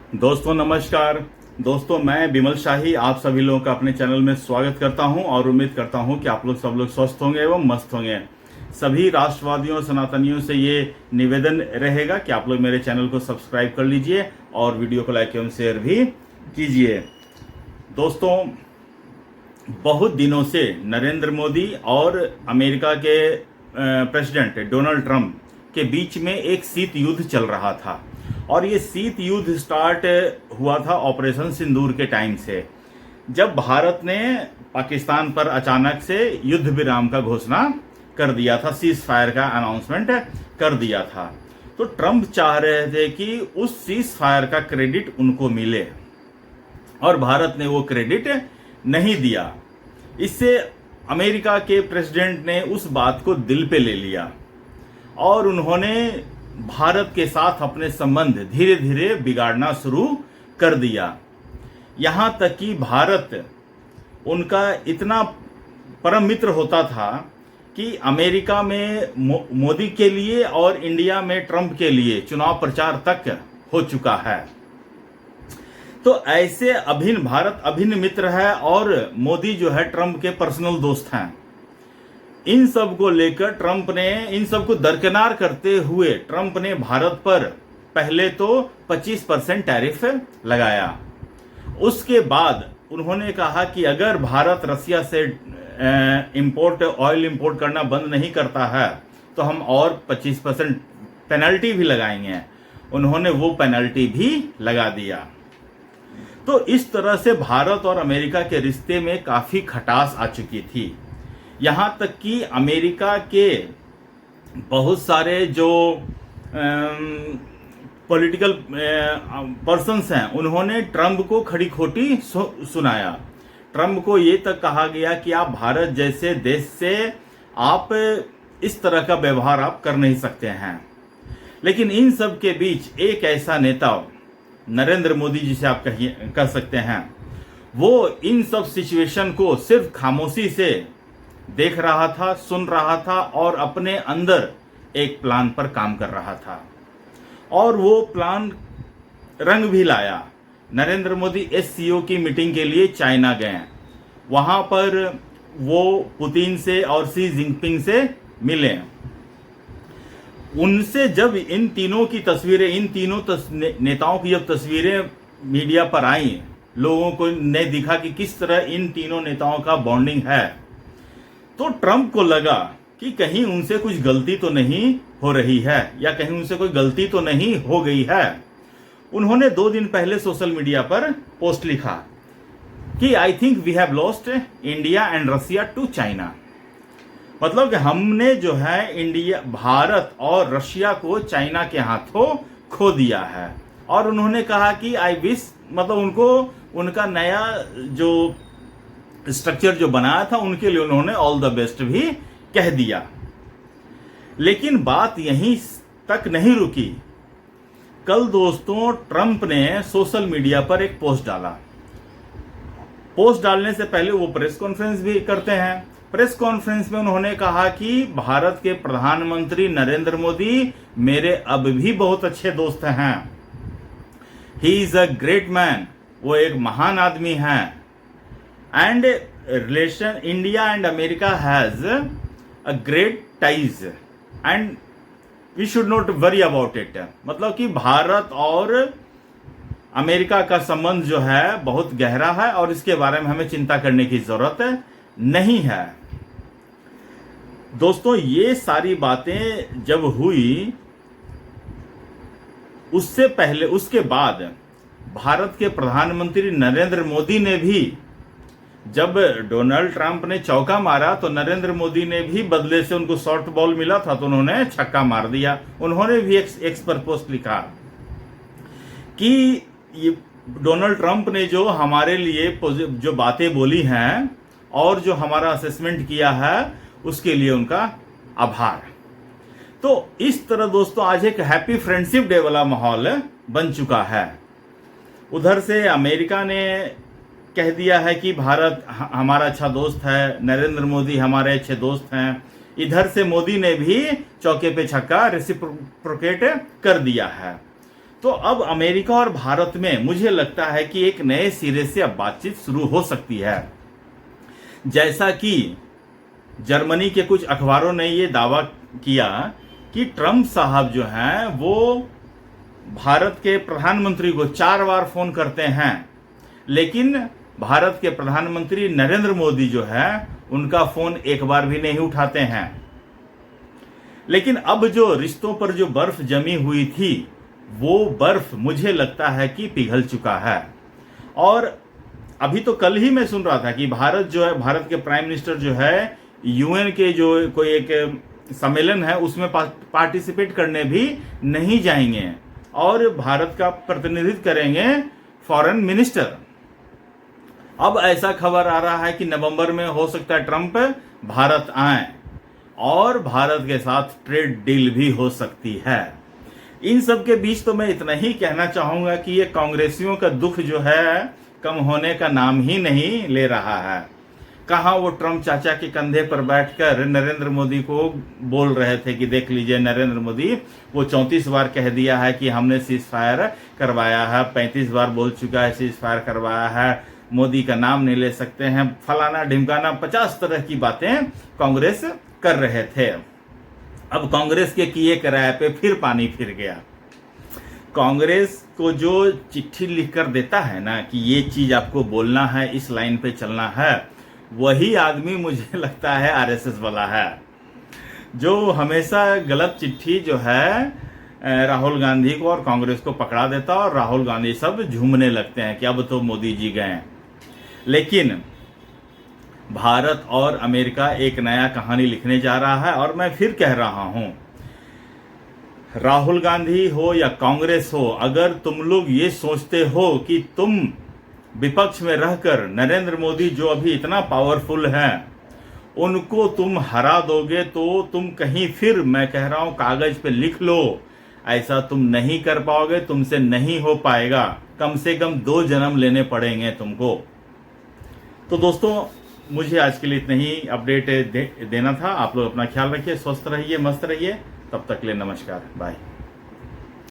दोस्तों नमस्कार। दोस्तों मैं विमल शाही आप सभी लोगों का अपने चैनल में स्वागत करता हूं और उम्मीद करता हूं कि आप लोग सब लोग स्वस्थ होंगे एवं मस्त होंगे। सभी राष्ट्रवादियों सनातनियों से ये निवेदन रहेगा कि आप लोग मेरे चैनल को सब्सक्राइब कर लीजिए और वीडियो को लाइक एवं शेयर भी कीजिए। दोस्तों बहुत दिनों से नरेंद्र मोदी और अमेरिका के प्रेसिडेंट डोनाल्ड ट्रंप के बीच में एक शीत युद्ध चल रहा था और ये शीत युद्ध स्टार्ट हुआ था ऑपरेशन सिंदूर के टाइम से, जब भारत ने पाकिस्तान पर अचानक से युद्ध विराम का घोषणा कर दिया था, सीज फायर का अनाउंसमेंट कर दिया था। तो ट्रंप चाह रहे थे कि उस सीज फायर का क्रेडिट उनको मिले और भारत ने वो क्रेडिट नहीं दिया। इससे अमेरिका के प्रेसिडेंट ने उस बात को दिल पे ले लिया और उन्होंने भारत के साथ अपने संबंध धीरे धीरे बिगाड़ना शुरू कर दिया। यहां तक कि भारत उनका इतना परम मित्र होता था कि अमेरिका में मोदी के लिए और इंडिया में ट्रंप के लिए चुनाव प्रचार तक हो चुका है। तो ऐसे भारत अभिन्न मित्र है और मोदी जो है ट्रंप के पर्सनल दोस्त हैं। इन सब को लेकर ट्रंप ने इन सब को दरकिनार करते हुए ट्रंप ने भारत पर पहले तो 25% टैरिफ लगाया। उसके बाद उन्होंने कहा कि अगर भारत रसिया से ऑयल इंपोर्ट करना बंद नहीं करता है तो हम और 25% पेनल्टी भी लगाएंगे। उन्होंने वो पेनल्टी भी लगा दिया। तो इस तरह से भारत और अमेरिका के रिश्ते में काफी खटास आ चुकी थी। यहां तक कि अमेरिका के बहुत सारे जो पॉलिटिकल पर्सन्स हैं उन्होंने ट्रंप को खड़ी खोटी सुनाया। ट्रंप को ये तक कहा गया कि आप भारत जैसे देश से आप इस तरह का व्यवहार आप कर नहीं सकते हैं। लेकिन इन सब के बीच एक ऐसा नेता नरेंद्र मोदी जिसे आप कह सकते हैं, वो इन सब सिचुएशन को सिर्फ खामोशी से देख रहा था, सुन रहा था और अपने अंदर एक प्लान पर काम कर रहा था और वो प्लान रंग भी लाया। नरेंद्र मोदी एससीओ की मीटिंग के लिए चाइना गए। वहां पर वो पुतिन से और शी जिनपिंग से मिले। उनसे जब इन तीनों की तस्वीरें, इन तीनों नेताओं की जब तस्वीरें मीडिया पर आई, लोगों को ने दिखा कि किस तरह इन तीनों नेताओं का बॉन्डिंग है, तो ट्रंप को लगा कि कहीं उनसे कुछ गलती तो नहीं हो रही है या कहीं उनसे कोई गलती तो नहीं हो गई है। उन्होंने 2 दिन पहले सोशल मीडिया पर पोस्ट लिखा कि I think we have lost India and Russia to China. मतलब कि हमने जो है भारत और रशिया को चाइना के हाथों खो दिया है। और उन्होंने कहा कि आई विश, मतलब उनको उनका नया जो स्ट्रक्चर जो बनाया था उनके लिए उन्होंने ऑल द बेस्ट भी कह दिया। लेकिन बात यहीं तक नहीं रुकी। कल दोस्तों ट्रंप ने सोशल मीडिया पर एक पोस्ट डाला। पोस्ट डालने से पहले वो प्रेस कॉन्फ्रेंस भी करते हैं। प्रेस कॉन्फ्रेंस में उन्होंने कहा कि भारत के प्रधानमंत्री नरेंद्र मोदी मेरे अब भी बहुत अच्छे दोस्त हैं। He is a great man, वो एक महान आदमी हैं। And relation India and America has a great ties and we should not worry about it. मतलब कि भारत और अमेरिका का संबंध जो है बहुत गहरा है और इसके बारे में हमें चिंता करने की जरूरत नहीं है। दोस्तों ये सारी बातें जब हुई, उससे पहले उसके बाद भारत के प्रधानमंत्री नरेंद्र मोदी ने भी, जब डोनाल्ड ट्रंप ने चौका मारा तो नरेंद्र मोदी ने भी बदले से, उनको शॉर्ट बॉल मिला था तो उन्होंने छक्का मार दिया। उन्होंने भी एक्स पर पोस्ट लिखा कि ये डोनाल्ड ट्रंप ने जो हमारे लिए जो बातें बोली हैं और जो हमारा असेसमेंट किया है उसके लिए उनका आभार। तो इस तरह दोस्तों आज एक हैप्पी फ्रेंडशिप डे वाला माहौल बन चुका है। उधर से अमेरिका ने कह दिया है कि भारत हमारा अच्छा दोस्त है, नरेंद्र मोदी हमारे अच्छे दोस्त हैं। इधर से मोदी ने भी चौके पे छक्का रेसिप्रोकेट कर दिया है। तो अब अमेरिका और भारत में मुझे लगता है कि एक नए सिरे से अब बातचीत शुरू हो सकती है। जैसा कि जर्मनी के कुछ अखबारों ने ये दावा किया कि ट्रंप साहब जो हैं वो भारत के प्रधानमंत्री को 4 बार फोन करते हैं, लेकिन भारत के प्रधानमंत्री नरेंद्र मोदी जो है उनका फोन एक बार भी नहीं उठाते हैं। लेकिन अब जो रिश्तों पर जो बर्फ जमी हुई थी वो बर्फ मुझे लगता है कि पिघल चुका है। और अभी तो कल ही मैं सुन रहा था कि भारत जो है, भारत के प्राइम मिनिस्टर जो है यूएन के जो कोई एक सम्मेलन है उसमें पार्टिसिपेट करने भी नहीं जाएंगे और भारत का प्रतिनिधित्व करेंगे फॉरेन मिनिस्टर। अब ऐसा खबर आ रहा है कि नवंबर में हो सकता है ट्रंप भारत आए और भारत के साथ ट्रेड डील भी हो सकती है। इन सब के बीच तो मैं इतना ही कहना चाहूंगा कि ये कांग्रेसियों का दुख जो है कम होने का नाम ही नहीं ले रहा है। कहाँ वो ट्रंप चाचा के कंधे पर बैठकर नरेंद्र मोदी को बोल रहे थे कि देख लीजिए नरेंद्र मोदी, वो 34 बार कह दिया है कि हमने सीज फायर करवाया है, 35 बार बोल चुका है सीज फायर करवाया है, मोदी का नाम नहीं ले सकते हैं, फलाना ढिमकाना, 50 तरह की बातें कांग्रेस कर रहे थे। अब कांग्रेस के किए कराए पे फिर पानी फिर गया। कांग्रेस को जो चिट्ठी लिखकर देता है ना कि ये चीज आपको बोलना है, इस लाइन पे चलना है, वही आदमी मुझे लगता है आरएसएस वाला है, जो हमेशा गलत चिट्ठी जो है राहुल गांधी को और कांग्रेस को पकड़ा देता और राहुल गांधी सब झूमने लगते हैं कि अब तो मोदी जी गए। लेकिन भारत और अमेरिका एक नया कहानी लिखने जा रहा है और मैं फिर कह रहा हूं, राहुल गांधी हो या कांग्रेस हो, अगर तुम लोग ये सोचते हो कि तुम विपक्ष में रहकर नरेंद्र मोदी जो अभी इतना पावरफुल हैं उनको तुम हरा दोगे तो तुम कहीं फिर, मैं कह रहा हूं कागज पे लिख लो, ऐसा तुम नहीं कर पाओगे, तुमसे नहीं हो पाएगा। कम से कम 2 जन्म लेने पड़ेंगे तुमको। तो दोस्तों मुझे आज के लिए इतना ही अपडेट देना था। आप लोग अपना ख्याल रखिए, स्वस्थ रहिए, मस्त रहिए। तब तक के लिए नमस्कार, बाय।